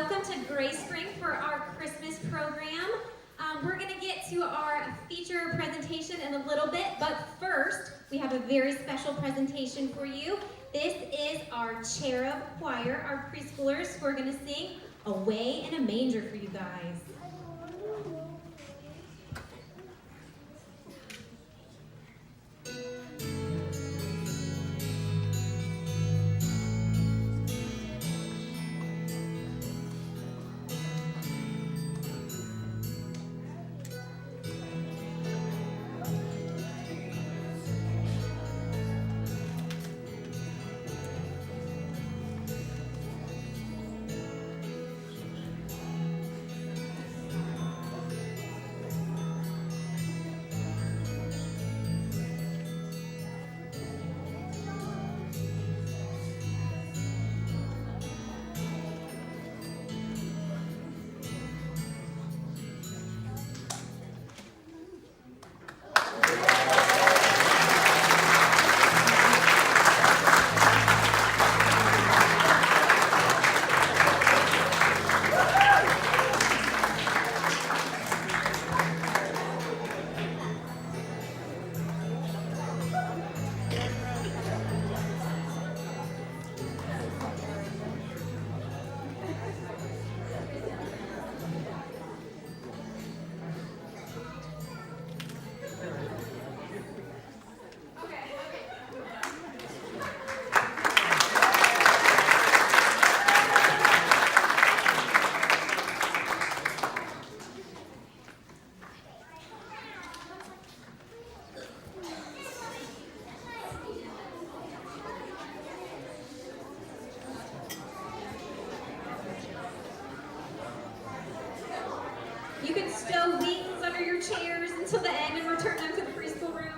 welcome to Gracespring for our Christmas program. We're going to get to our feature presentation in a little bit, but first, we have a very special presentation for you. This is our Cherub Choir, our preschoolers, who are going to sing Away in a Manger for you guys. You can stow wings under your chairs until the end and return them to the preschool room.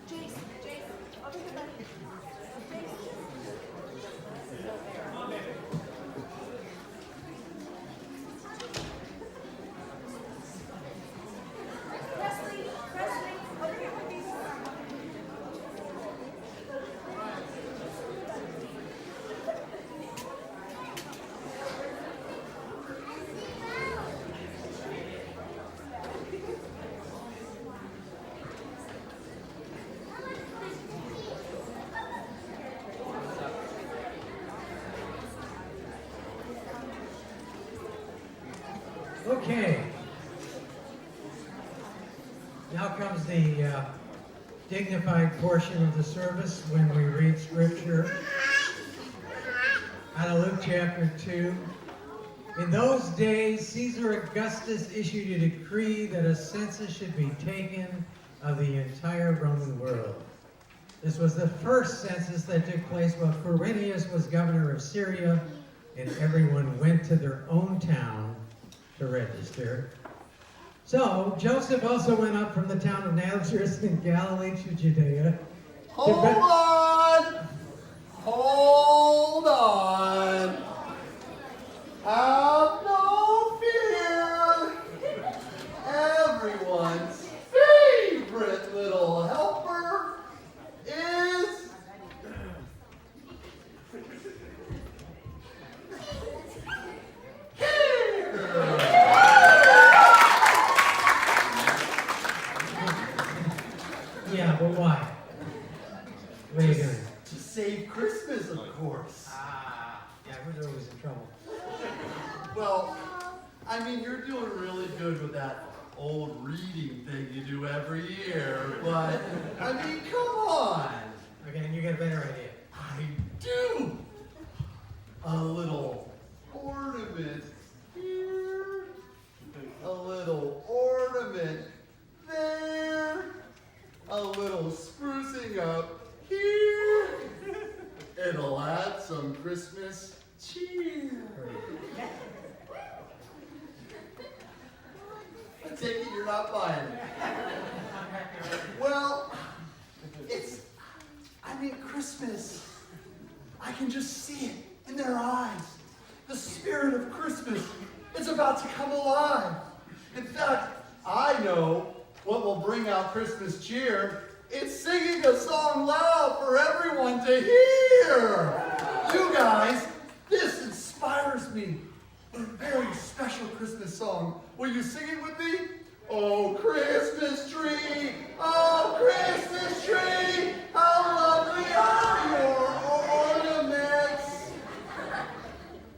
Jason, over here, buddy. Presley, over here with me. Okay, now comes the dignified portion of the service when we read scripture out of Luke chapter 2. In those days, Caesar Augustus issued a decree that a census should be taken of the entire Roman world. This was the first census that took place while Quirinius was governor of Syria, and everyone went to their own town to register. So Joseph also went up from the town of Nazareth in Galilee to Judea. Hold on. Have no fear. Everyone's favorite little helper is here. Yeah, but why? What are you doing? To save Christmas, of course. Yeah, we're always in trouble. Well, I mean, you're doing really good with that old reading thing you do every year, but, I mean, come on. Okay, and you got a better idea. I do. A little ornament here, a little ornament there, a little sprucing up here. It'll add some Christmas cheer. I take it you're not buying it. Well, Christmas. I can just see it in their eyes. The spirit of Christmas is about to come alive. In fact, I know what will bring out Christmas cheer. It's singing a song loud for everyone to hear. You guys, this inspires me. a very special Christmas song. Will you sing it with me? Oh, Christmas tree, how lovely are your ornaments.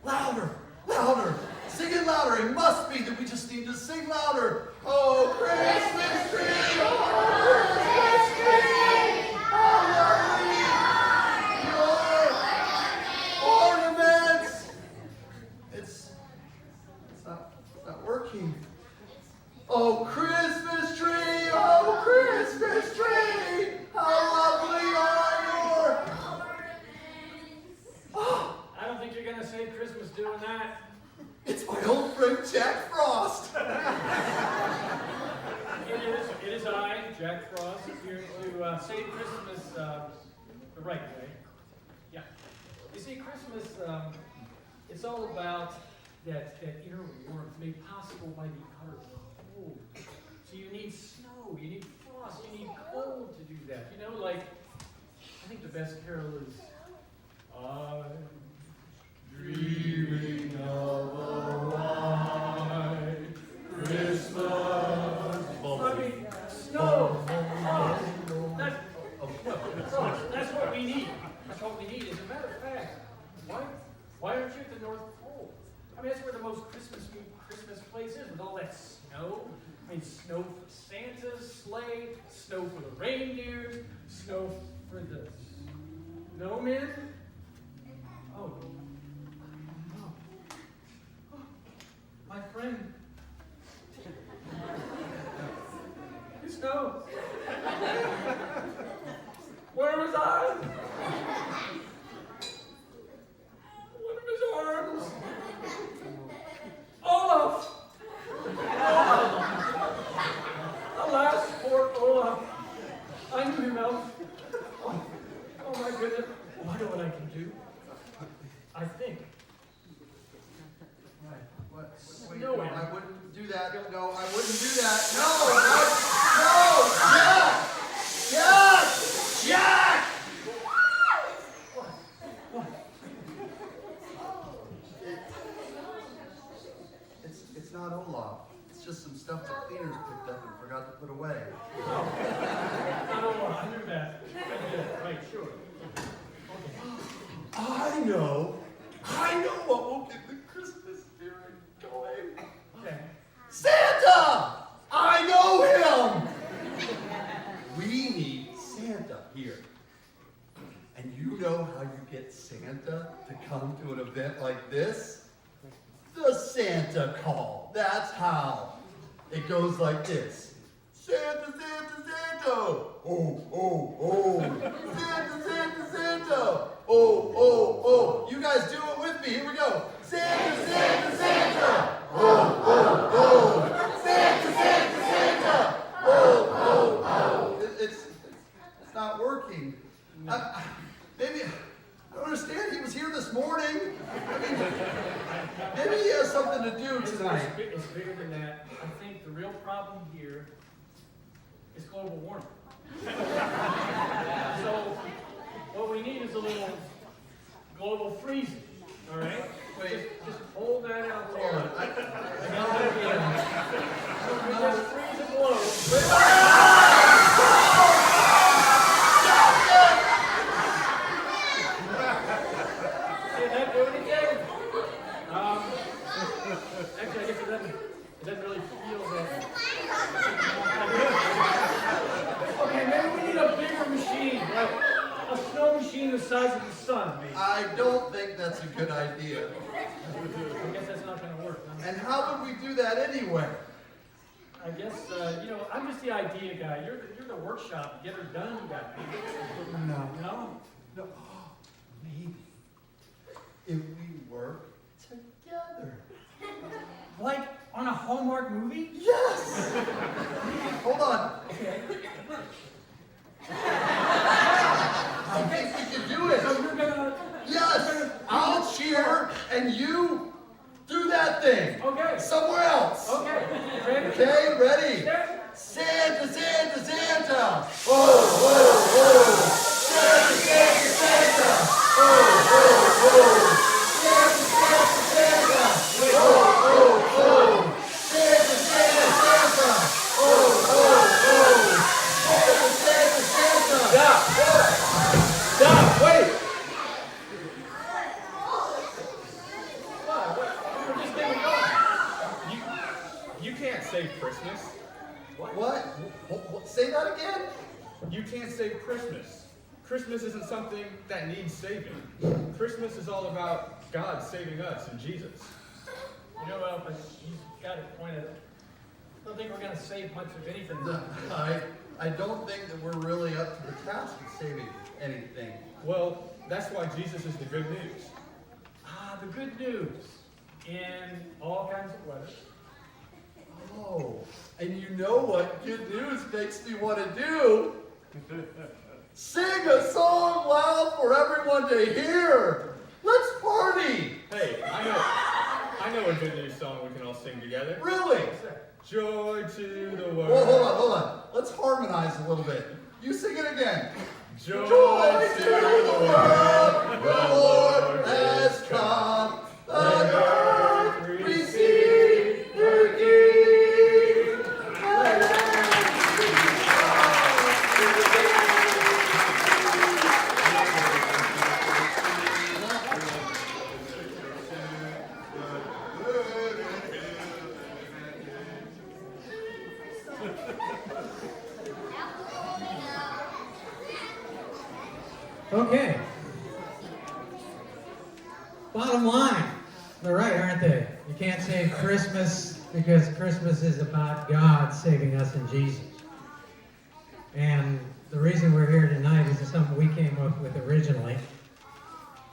Louder, louder, sing it louder. It must be that we just need to sing louder. Oh, Christmas tree, how lovely your ornaments. It's not working. Oh, Christmas tree, how lovely are your... Oh, I don't think you're going to save Christmas doing that. it's my old friend Jack Frost. It is I, Jack Frost, here to save Christmas the right way. Yeah. You see, Christmas, it's all about that inner warmth made possible by the outer cold. So you need snow, you need frost, you need cold to do that. You know, like, I think the best carol is, I'm dreaming of a white Christmas. I mean, snow, frost, that's what we need. That's what we need. As a matter of fact, why aren't you at the North Pole? I mean, that's where the most Christmas place is, with all that snow. I mean, snow for Santa's sleigh, snow for the reindeers, snow for the snowmen. Oh, no. My friend. Snow. Where was I? One of his arms. Olaf! Alas, poor Olaf. I knew him out. Oh my goodness. Well, I know what I can do. I think. What? Wait, No, no, I wouldn't do that. No, I wouldn't do that. Jack! It's not Olaf. It's just some stuff the cleaners picked up and forgot to put away. Not Olaf. I knew that. I did. Right, sure. I know what will get the Christmas spirit going. Okay. Santa! I know him! We need Santa here. And you know how you get Santa to come to an event like this? The Santa call. That's how. It goes like this. Santa, Santa, Santa! Oh, oh, oh! Santa, Santa, Santa! Oh, oh, oh! You guys do it with me. Here we go. Santa, Santa, Santa! Oh, oh, oh! Santa, Santa, Santa! Oh, oh, oh! It's not working. Maybe, I don't understand. He was here this morning. I mean, maybe he has something to do tonight. It's bigger than that. I think the real problem here is global warming. So, what we need is a little global freezing, all right? Wait. Just hold that out there. Hold on. We just freeze and blow. Did that do anything? Actually, I guess it doesn't really feel that. Okay, maybe we need a bigger machine, like a snow machine the size of the sun, maybe. I don't think that's a good idea. I guess that's not going to work. Huh? And how would we do that anyway? I guess, I'm just the idea guy. You're the workshop, get her done guy. No. No? No. Maybe if we work together. Like on a Hallmark movie? Yes! Hold on. Okay. I think we can do it. So you're gonna... Yes! I'll cheer and you do that thing. Okay. Somewhere else. Okay. Ready? Okay, ready? Set. Santa, Santa, Santa! Oh, oh, oh! Santa, Santa, Santa! Oh, oh, oh! Santa, Santa, Santa! Oh, can't save Christmas. What? Say that again? You can't save Christmas. Christmas isn't something that needs saving. Christmas is all about God saving us in Jesus. You know, but he's got it pointed. I don't think we're going to save much of anything. I don't think that we're really up to the task of saving anything. Well, that's why Jesus is the good news. Ah, the good news. In all kinds of weather. Oh, and you know what good news makes me want to do? Sing a song loud for everyone to hear. Let's party. Hey, I know a good news song we can all sing together. Really? Joy to the world. Well, hold on. Let's harmonize a little bit. You sing it again. Joy to the world, the Lord has come. The earth receive her King. Let everything Okay. Bottom line, they're right, aren't they? You can't save Christmas because Christmas is about God saving us in Jesus. And the reason we're here tonight is something we came up with originally.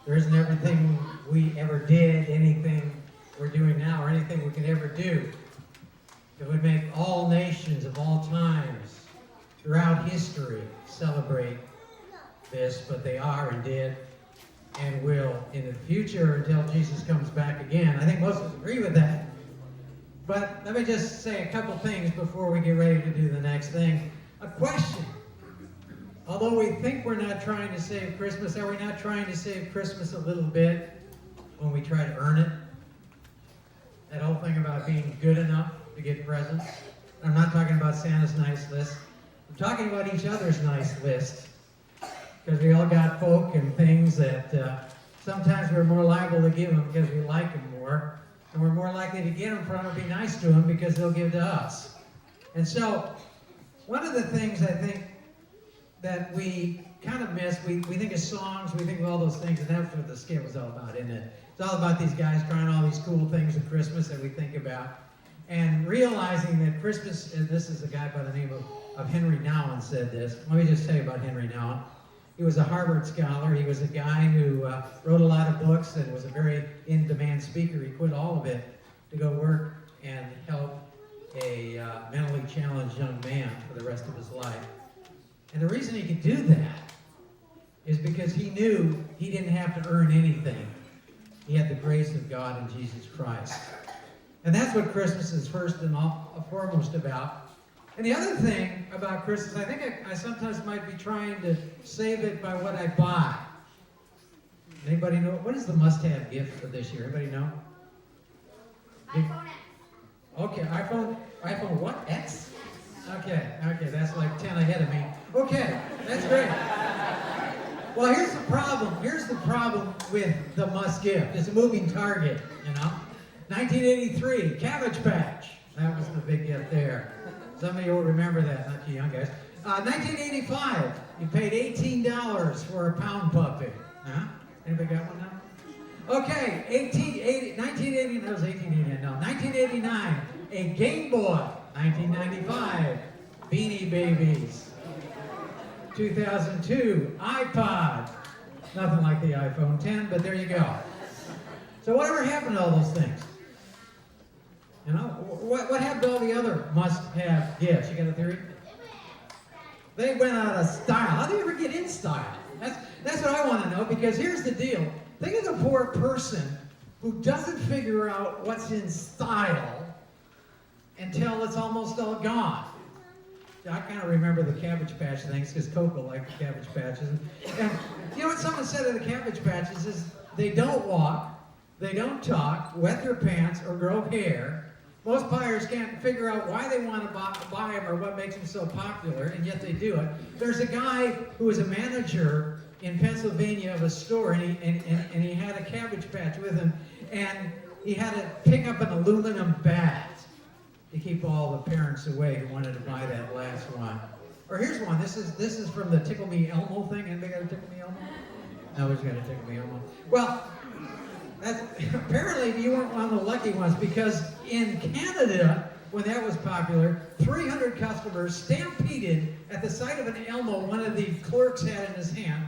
There isn't everything we ever did, anything we're doing now, or anything we can ever do that would make all nations of all times throughout history celebrate this, but they are and did and will in the future until Jesus comes back again. I think most of us agree with that. But let me just say a couple things before we get ready to do the next thing. A question. Although we think we're not trying to save Christmas, are we not trying to save Christmas a little bit when we try to earn it? That whole thing about being good enough to get presents. I'm not talking about Santa's nice list. I'm talking about each other's nice list. Because we all got folk and things that sometimes we're more liable to give them because we like them more. And we're more likely to get them from them and be nice to them because they'll give to us. And so, one of the things I think that we kind of miss, we think of songs, we think of all those things, and that's what the skit was all about, isn't it? It's all about these guys trying all these cool things at Christmas that we think about. And realizing that Christmas, and this is a guy by the name of Henry Nouwen said this. Let me just tell you about Henry Nouwen. He was a Harvard scholar. He was a guy who wrote a lot of books and was a very in-demand speaker. He quit all of it to go work and help a mentally challenged young man for the rest of his life. And the reason he could do that is because he knew he didn't have to earn anything. He had the grace of God in Jesus Christ. And that's what Christmas is first and foremost about. And the other thing about Christmas, I think I sometimes might be trying to save it by what I buy. Anybody know? What is the must-have gift for this year? Anybody know? iPhone X. Okay, iPhone what? X? Okay, that's like 10 ahead of me. Okay, that's great. Well, here's the problem. Here's the problem with the must gift. It's a moving target, you know. 1983, Cabbage Patch. That was the big gift there. Some of you will remember that, not you young guys. 1985, you paid $18 for a pound puppy. Huh? Anybody got one now? Okay, 1989, that was 1889, no, 1989, a Game Boy. 1995, Beanie Babies. 2002, iPod. Nothing like the iPhone 10, but there you go. So whatever happened to all those things? You know, what happened to all the other must-have gifts? You got a theory? They went out of style. How do you ever get in style? That's what I want to know, because here's the deal. Think of the poor person who doesn't figure out what's in style until it's almost all gone. I kind of remember the Cabbage Patch things because Coco liked the Cabbage Patches. And you know what someone said of the Cabbage Patches is they don't walk, they don't talk, wet their pants, or grow hair. Most buyers can't figure out why they want to buy them or what makes them so popular, and yet they do it. There's a guy who was a manager in Pennsylvania of a store, and he had a Cabbage Patch with him, and he had to pick up an aluminum bat. to keep all the parents away who wanted to buy that last one. Or here's one. This is from the Tickle Me Elmo thing. Anybody got a Tickle Me Elmo? Nobody's got a Tickle Me Elmo. Well, apparently you weren't one of the lucky ones, because in Canada, when that was popular, 300 customers stampeded at the sight of an Elmo one of the clerks had in his hand.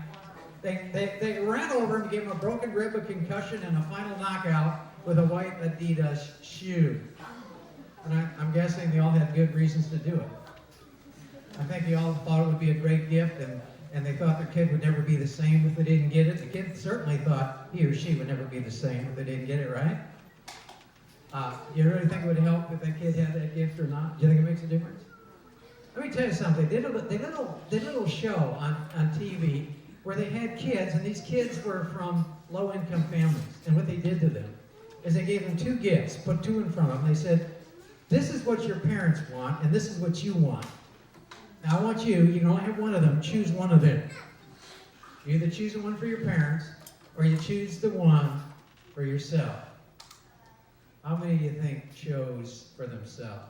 They ran over him, gave him a broken rib, a concussion, and a final knockout with a white Adidas shoe. And I'm guessing they all had good reasons to do it. I think they all thought it would be a great gift, and they thought their kid would never be the same if they didn't get it. The kid certainly thought he or she would never be the same if they didn't get it, right? You really think it would help if that kid had that gift or not? Do you think it makes a difference? Let me tell you something. They did a little show on TV where they had kids, and these kids were from low-income families. And what they did to them is they gave them 2 gifts, put 2 in front of them. They said, this is what your parents want, and this is what you want. Now I want you can only have one of them, choose one of them. You either choose the one for your parents, or you choose the one for yourself. How many do you think chose for themselves?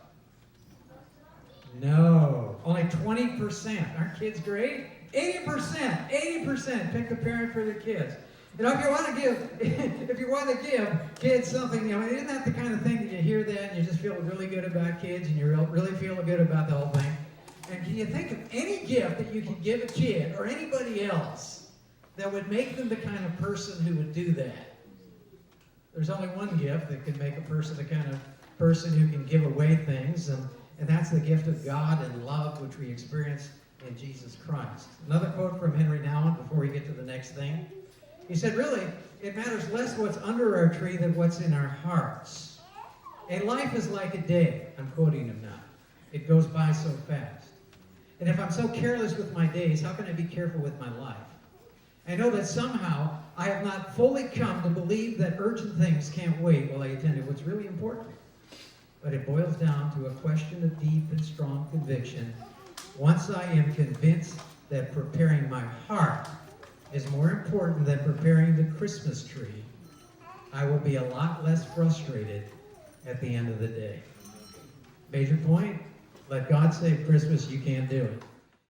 No, only 20%. Aren't kids great? 80% pick the parent for their kids. You know, if you want to give kids something, isn't that the kind of thing that you hear that and you just feel really good about kids and you really feel good about the whole thing? And can you think of any gift that you could give a kid or anybody else that would make them the kind of person who would do that? There's only one gift that can make a person the kind of person who can give away things, and that's the gift of God and love, which we experience in Jesus Christ. Another quote from Henry Nouwen before we get to the next thing. He said, really, it matters less what's under our tree than what's in our hearts. A life is like a day. I'm quoting him now. It goes by so fast. And if I'm so careless with my days, how can I be careful with my life? I know that somehow I have not fully come to believe that urgent things can't wait while I attend to what's really important. But it boils down to a question of deep and strong conviction. Once I am convinced that preparing my heart is more important than preparing the Christmas tree, I will be a lot less frustrated at the end of the day. Major point, let God save Christmas, you can't do it.